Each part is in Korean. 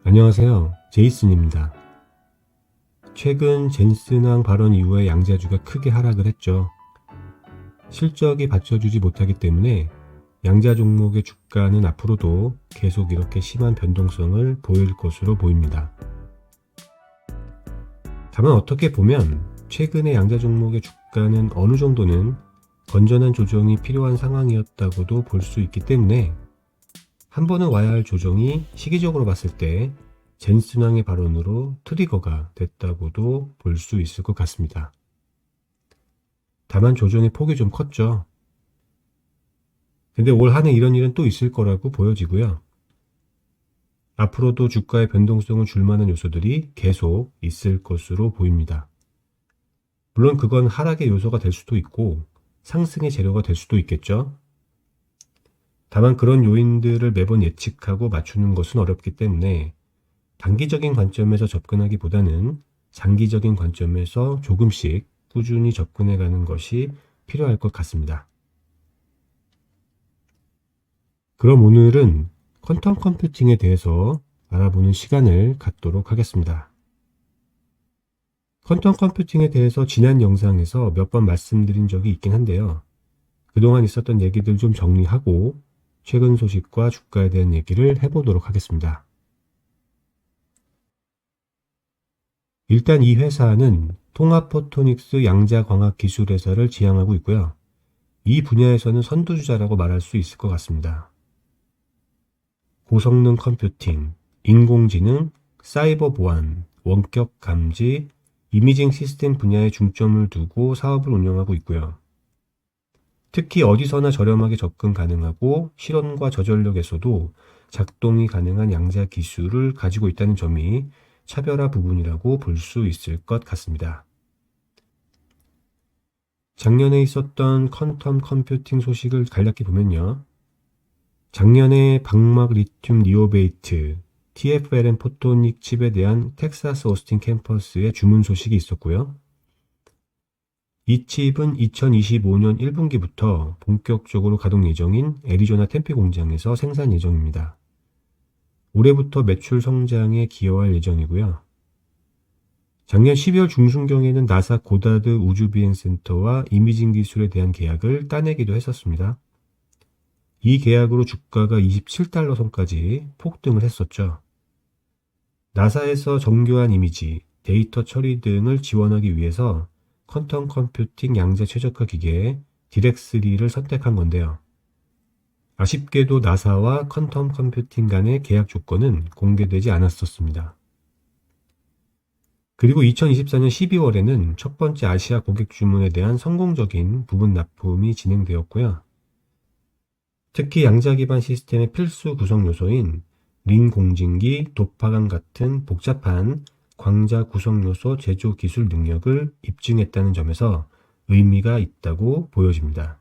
안녕하세요. 제이슨입니다. 최근 젠슨왕 발언 이후에 양자주가 크게 하락을 했죠. 실적이 받쳐주지 못하기 때문에 양자 종목의 주가는 앞으로도 계속 이렇게 심한 변동성을 보일 것으로 보입니다. 다만 어떻게 보면 최근의 양자 종목의 주가는 어느 정도는 건전한 조정이 필요한 상황이었다고도 볼 수 있기 때문에 한 번은 와야 할 조정이 시기적으로 봤을 때 젠슨왕의 발언으로 트리거가 됐다고도 볼 수 있을 것 같습니다. 다만 조정의 폭이 좀 컸죠. 근데 올 한 해 이런 일은 또 있을 거라고 보여지고요. 앞으로도 주가의 변동성을 줄 만한 요소들이 계속 있을 것으로 보입니다. 물론 그건 하락의 요소가 될 수도 있고 상승의 재료가 될 수도 있겠죠. 다만 그런 요인들을 매번 예측하고 맞추는 것은 어렵기 때문에 단기적인 관점에서 접근하기보다는 장기적인 관점에서 조금씩 꾸준히 접근해 가는 것이 필요할 것 같습니다. 그럼 오늘은 퀀텀 컴퓨팅에 대해서 알아보는 시간을 갖도록 하겠습니다. 퀀텀 컴퓨팅에 대해서 지난 영상에서 몇 번 말씀드린 적이 있긴 한데요. 그동안 있었던 얘기들 좀 정리하고 최근 소식과 주가에 대한 얘기를 해보도록 하겠습니다. 일단 이 회사는 통합포토닉스 양자광학 기술 회사를 지향하고 있고요. 이 분야에서는 선두주자라고 말할 수 있을 것 같습니다. 고성능 컴퓨팅, 인공지능, 사이버 보안, 원격 감지, 이미징 시스템 분야에 중점을 두고 사업을 운영하고 있고요. 특히 어디서나 저렴하게 접근 가능하고 실온과 저전력에서도 작동이 가능한 양자 기술을 가지고 있다는 점이 차별화 부분이라고 볼 수 있을 것 같습니다. 작년에 있었던 퀀텀 컴퓨팅 소식을 간략히 보면요. 작년에 방막 리튬 니오베이트, TFLN 포토닉 칩에 대한 텍사스 오스틴 캠퍼스의 주문 소식이 있었고요. 이 칩은 2025년 1분기부터 본격적으로 가동 예정인 애리조나 템페 공장에서 생산 예정입니다. 올해부터 매출 성장에 기여할 예정이고요. 작년 12월 중순경에는 나사 고다드 우주비행센터와 이미징 기술에 대한 계약을 따내기도 했었습니다. 이 계약으로 주가가 27달러 선까지 폭등을 했었죠. 나사에서 정교한 이미지, 데이터 처리 등을 지원하기 위해서 퀀텀 컴퓨팅 양자 최적화 기계 디렉3를 선택한 건데요. 아쉽게도 나사와 퀀텀 컴퓨팅 간의 계약 조건은 공개되지 않았었습니다. 그리고 2024년 12월에는 첫 번째 아시아 고객 주문에 대한 성공적인 부분 납품이 진행되었고요. 특히 양자 기반 시스템의 필수 구성 요소인 링 공진기, 도파강 같은 복잡한 광자 구성 요소 제조 기술 능력을 입증했다는 점에서 의미가 있다고 보여집니다.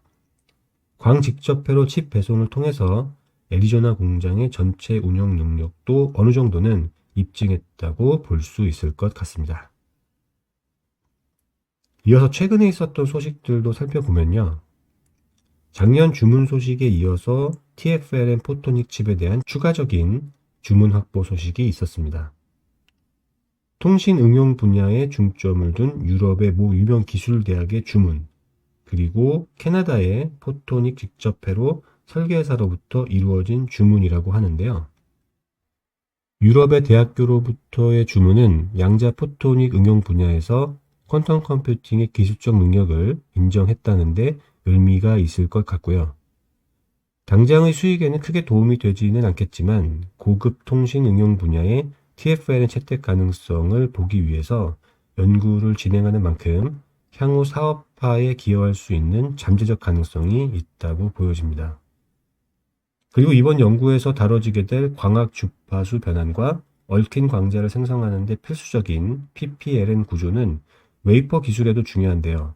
광 직접 회로 칩 배송을 통해서 애리조나 공장의 전체 운영 능력도 어느 정도는 입증했다고 볼 수 있을 것 같습니다. 이어서 최근에 있었던 소식들도 살펴보면요. 작년 주문 소식에 이어서 TFLN 포토닉 칩에 대한 추가적인 주문 확보 소식이 있었습니다. 통신 응용 분야에 중점을 둔 유럽의 모 유명 기술 대학의 주문, 그리고 캐나다의 포토닉 직접 회로 설계사로부터 이루어진 주문이라고 하는데요. 유럽의 대학교로부터의 주문은 양자 포토닉 응용 분야에서 퀀텀 컴퓨팅의 기술적 능력을 인정했다는데 의미가 있을 것 같고요. 당장의 수익에는 크게 도움이 되지는 않겠지만 고급 통신 응용 분야의 TFLN 채택 가능성을 보기 위해서 연구를 진행하는 만큼 향후 사업화에 기여할 수 있는 잠재적 가능성이 있다고 보여집니다. 그리고 이번 연구에서 다뤄지게 될 광학 주파수 변환과 얽힌 광자를 생성하는 데 필수적인 PPLN 구조는 웨이퍼 기술에도 중요한데요.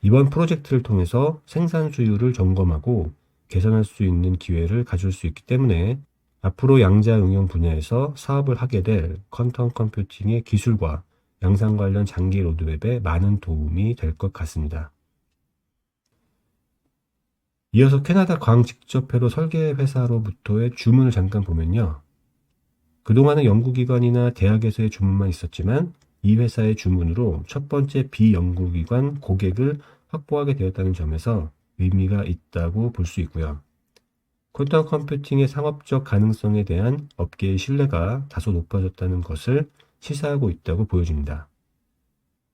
이번 프로젝트를 통해서 생산 수율을 점검하고 개선할 수 있는 기회를 가질 수 있기 때문에 앞으로 양자 응용 분야에서 사업을 하게 될 퀀텀 컴퓨팅의 기술과 양산 관련 장기 로드맵에 많은 도움이 될 것 같습니다. 이어서 캐나다 광 직접 회로 설계 회사로부터의 주문을 잠깐 보면요. 그동안은 연구기관이나 대학에서의 주문만 있었지만 이 회사의 주문으로 첫 번째 비연구기관 고객을 확보하게 되었다는 점에서 의미가 있다고 볼 수 있고요. 퀀텀 컴퓨팅의 상업적 가능성에 대한 업계의 신뢰가 다소 높아졌다는 것을 시사하고 있다고 보여집니다.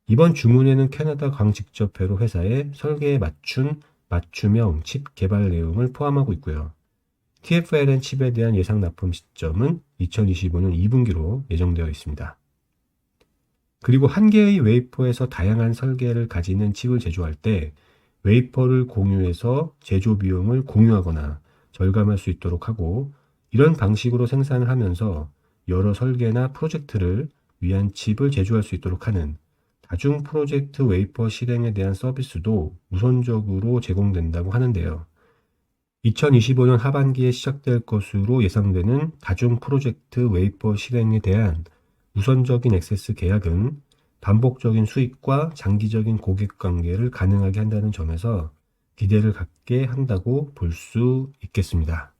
이번 주문에는 캐나다 광직접회로 회사의 설계에 맞춘 맞춤형 칩 개발 내용을 포함하고 있고요. TFLN 칩에 대한 예상 납품 시점은 2025년 2분기로 예정되어 있습니다. 그리고 한 개의 웨이퍼에서 다양한 설계를 가지는 칩을 제조할 때 웨이퍼를 공유해서 제조 비용을 공유하거나 절감할 수 있도록 하고, 이런 방식으로 생산을 하면서 여러 설계나 프로젝트를 위한 칩을 제조할 수 있도록 하는 다중 프로젝트 웨이퍼 실행에 대한 서비스도 우선적으로 제공된다고 하는데요. 2025년 하반기에 시작될 것으로 예상되는 다중 프로젝트 웨이퍼 실행에 대한 우선적인 액세스 계약은 반복적인 수익과 장기적인 고객 관계를 가능하게 한다는 점에서 기대를 갖게 한다고 볼 수 있겠습니다.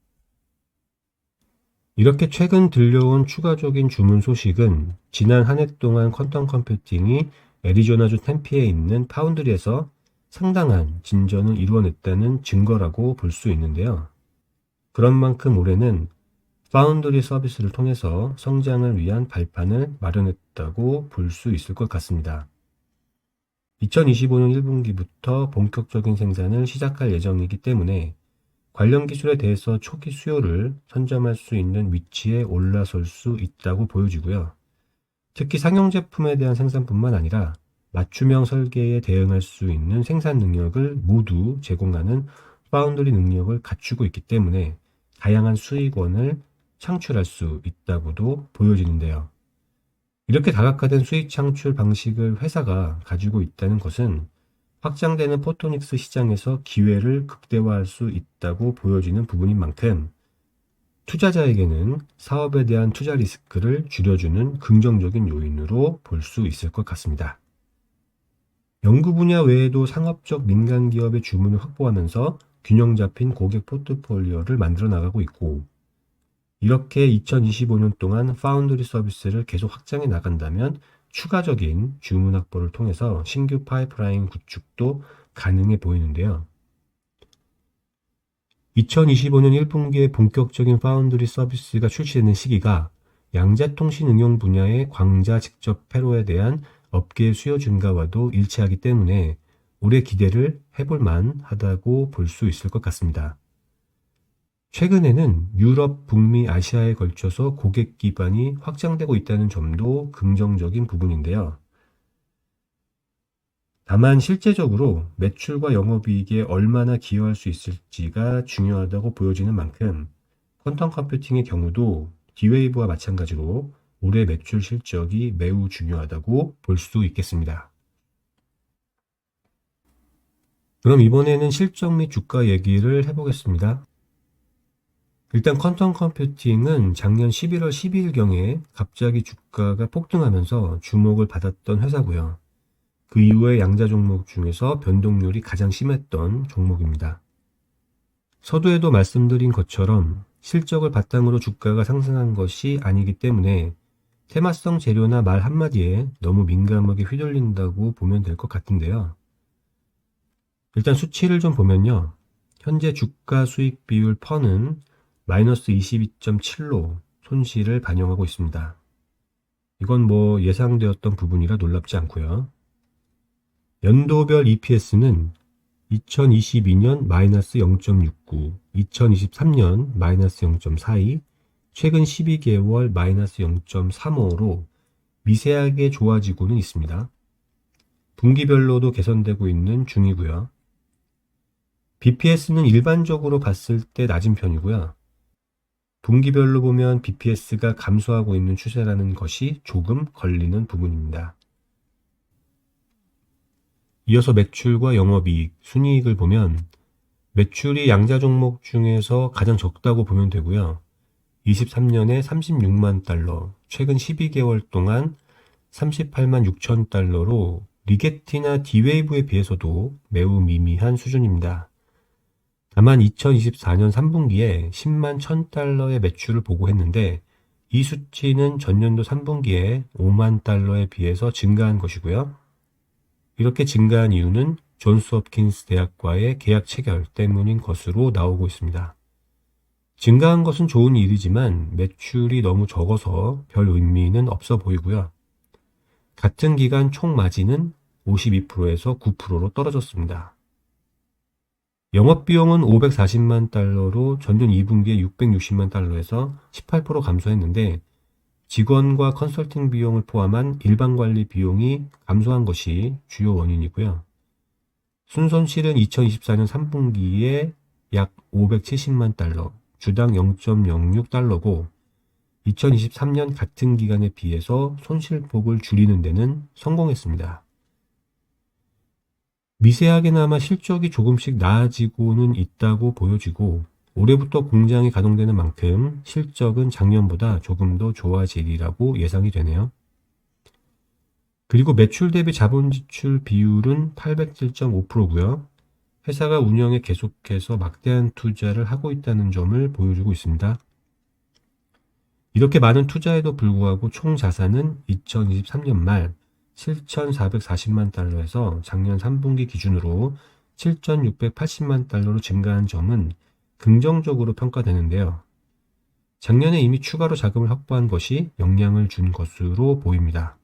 이렇게 최근 들려온 추가적인 주문 소식은 지난 한 해 동안 퀀텀 컴퓨팅이 애리조나주 템피에 있는 파운드리에서 상당한 진전을 이루어냈다는 증거라고 볼 수 있는데요. 그런 만큼 올해는 파운드리 서비스를 통해서 성장을 위한 발판을 마련했다고 볼 수 있을 것 같습니다. 2025년 1분기부터 본격적인 생산을 시작할 예정이기 때문에 관련 기술에 대해서 초기 수요를 선점할 수 있는 위치에 올라설 수 있다고 보여지고요. 특히 상용 제품에 대한 생산뿐만 아니라 맞춤형 설계에 대응할 수 있는 생산 능력을 모두 제공하는 파운드리 능력을 갖추고 있기 때문에 다양한 수익원을 창출할 수 있다고도 보여지는데요. 이렇게 다각화된 수익 창출 방식을 회사가 가지고 있다는 것은 확장되는 포토닉스 시장에서 기회를 극대화할 수 있다고 보여지는 부분인 만큼 투자자에게는 사업에 대한 투자 리스크를 줄여주는 긍정적인 요인으로 볼 수 있을 것 같습니다. 연구 분야 외에도 상업적 민간 기업의 주문을 확보하면서 균형 잡힌 고객 포트폴리오를 만들어 나가고 있고, 이렇게 2025년 동안 파운드리 서비스를 계속 확장해 나간다면 추가적인 주문 확보를 통해서 신규 파이프라인 구축도 가능해 보이는데요. 2025년 1분기에 본격적인 파운드리 서비스가 출시되는 시기가 양자통신 응용 분야의 광자 직접 회로에 대한 업계의 수요 증가와도 일치하기 때문에 올해 기대를 해볼 만하다고 볼 수 있을 것 같습니다. 최근에는 유럽, 북미, 아시아에 걸쳐서 고객 기반이 확장되고 있다는 점도 긍정적인 부분인데요. 다만 실제적으로 매출과 영업이익에 얼마나 기여할 수 있을지가 중요하다고 보여지는 만큼 퀀텀 컴퓨팅의 경우도 D-Wave와 마찬가지로 올해 매출 실적이 매우 중요하다고 볼 수 있겠습니다. 그럼 이번에는 실적 및 주가 얘기를 해보겠습니다. 일단 퀀텀 컴퓨팅은 작년 11월 12일경에 갑자기 주가가 폭등하면서 주목을 받았던 회사고요. 그 이후에 양자 종목 중에서 변동률이 가장 심했던 종목입니다. 서두에도 말씀드린 것처럼 실적을 바탕으로 주가가 상승한 것이 아니기 때문에 테마성 재료나 말 한마디에 너무 민감하게 휘둘린다고 보면 될 것 같은데요. 일단 수치를 좀 보면요. 현재 주가 수익 비율 퍼는 마이너스 22.7로 손실을 반영하고 있습니다. 이건 뭐 예상되었던 부분이라 놀랍지 않고요. 연도별 EPS는 2022년 마이너스 0.69, 2023년 마이너스 0.42, 최근 12개월 마이너스 0.35로 미세하게 좋아지고는 있습니다. 분기별로도 개선되고 있는 중이고요. BPS는 일반적으로 봤을 때 낮은 편이고요. 분기별로 보면 BPS가 감소하고 있는 추세라는 것이 조금 걸리는 부분입니다. 이어서 매출과 영업이익, 순이익을 보면 매출이 양자 종목 중에서 가장 적다고 보면 되고요. 23년에 36만 달러, 최근 12개월 동안 38만 6천 달러로 리게티나 D-Wave에 비해서도 매우 미미한 수준입니다. 다만 2024년 3분기에 10만 1천 달러의 매출을 보고했는데 이 수치는 전년도 3분기에 5만 달러에 비해서 증가한 것이고요. 이렇게 증가한 이유는 존스홉킨스 대학과의 계약 체결 때문인 것으로 나오고 있습니다. 증가한 것은 좋은 일이지만 매출이 너무 적어서 별 의미는 없어 보이고요. 같은 기간 총 마진은 52%에서 9%로 떨어졌습니다. 영업비용은 540만 달러로 전년 2분기에 660만 달러에서 18% 감소했는데 직원과 컨설팅 비용을 포함한 일반 관리 비용이 감소한 것이 주요 원인이고요. 순손실은 2024년 3분기에 약 570만 달러, 주당 0.06달러고 2023년 같은 기간에 비해서 손실폭을 줄이는 데는 성공했습니다. 미세하게나마 실적이 조금씩 나아지고는 있다고 보여지고 올해부터 공장이 가동되는 만큼 실적은 작년보다 조금 더 좋아지리라고 예상이 되네요. 그리고 매출 대비 자본지출 비율은 807.5%고요. 회사가 운영에 계속해서 막대한 투자를 하고 있다는 점을 보여주고 있습니다. 이렇게 많은 투자에도 불구하고 총 자산은 2023년 말 7,440만 달러에서 작년 3분기 기준으로 7,680만 달러로 증가한 점은 긍정적으로 평가되는데요. 작년에 이미 추가로 자금을 확보한 것이 영향을 준 것으로 보입니다.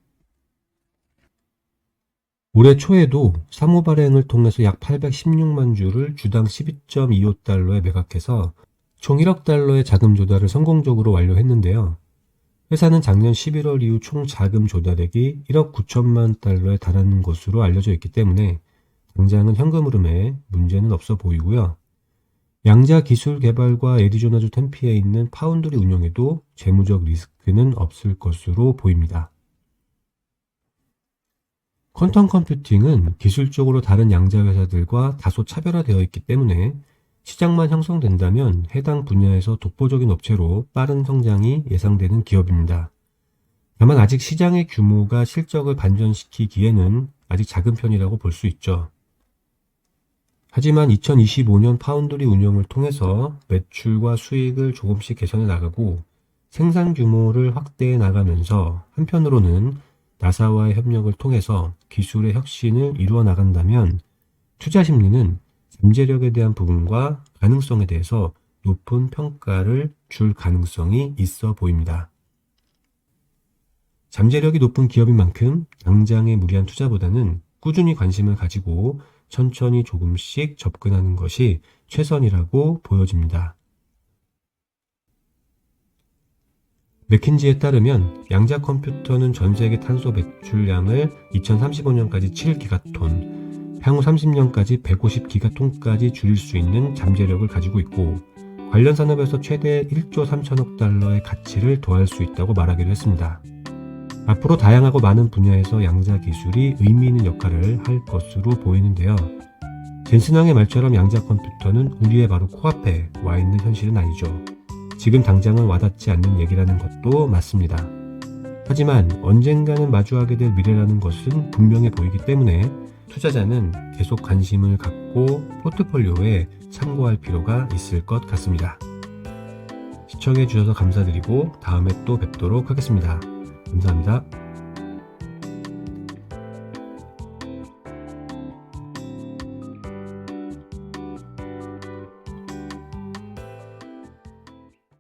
올해 초에도 사모 발행을 통해서 약 816만 주를 주당 12.25달러에 매각해서 총 1억 달러의 자금 조달을 성공적으로 완료했는데요. 회사는 작년 11월 이후 총 자금 조달액이 1억 9천만 달러에 달하는 것으로 알려져 있기 때문에 당장은 현금 흐름에 문제는 없어 보이고요. 양자 기술 개발과 애리조나주 템피에 있는 파운드리 운영에도 재무적 리스크는 없을 것으로 보입니다. 퀀텀 컴퓨팅은 기술적으로 다른 양자 회사들과 다소 차별화되어 있기 때문에 시장만 형성된다면 해당 분야에서 독보적인 업체로 빠른 성장이 예상되는 기업입니다. 다만 아직 시장의 규모가 실적을 반전시키기에는 아직 작은 편이라고 볼 수 있죠. 하지만 2025년 파운드리 운영을 통해서 매출과 수익을 조금씩 개선해 나가고 생산 규모를 확대해 나가면서 한편으로는 나사와의 협력을 통해서 기술의 혁신을 이루어 나간다면 투자 심리는 잠재력에 대한 부분과 가능성에 대해서 높은 평가를 줄 가능성이 있어 보입니다. 잠재력이 높은 기업인 만큼 당장의 무리한 투자보다는 꾸준히 관심을 가지고 천천히 조금씩 접근하는 것이 최선이라고 보여집니다. 맥킨지에 따르면 양자 컴퓨터는 전 세계 탄소 배출량을 2035년까지 7기가톤, 향후 30년까지 150기가톤까지 줄일 수 있는 잠재력을 가지고 있고 관련 산업에서 최대 1조 3천억 달러의 가치를 더할 수 있다고 말하기도 했습니다. 앞으로 다양하고 많은 분야에서 양자 기술이 의미 있는 역할을 할 것으로 보이는데요. 젠슨왕의 말처럼 양자 컴퓨터는 우리의 바로 코앞에 와 있는 현실은 아니죠. 지금 당장은 와닿지 않는 얘기라는 것도 맞습니다. 하지만 언젠가는 마주하게 될 미래라는 것은 분명해 보이기 때문에 투자자는 계속 관심을 갖고 포트폴리오에 참고할 필요가 있을 것 같습니다. 시청해 주셔서 감사드리고 다음에 또 뵙도록 하겠습니다. 감사합니다.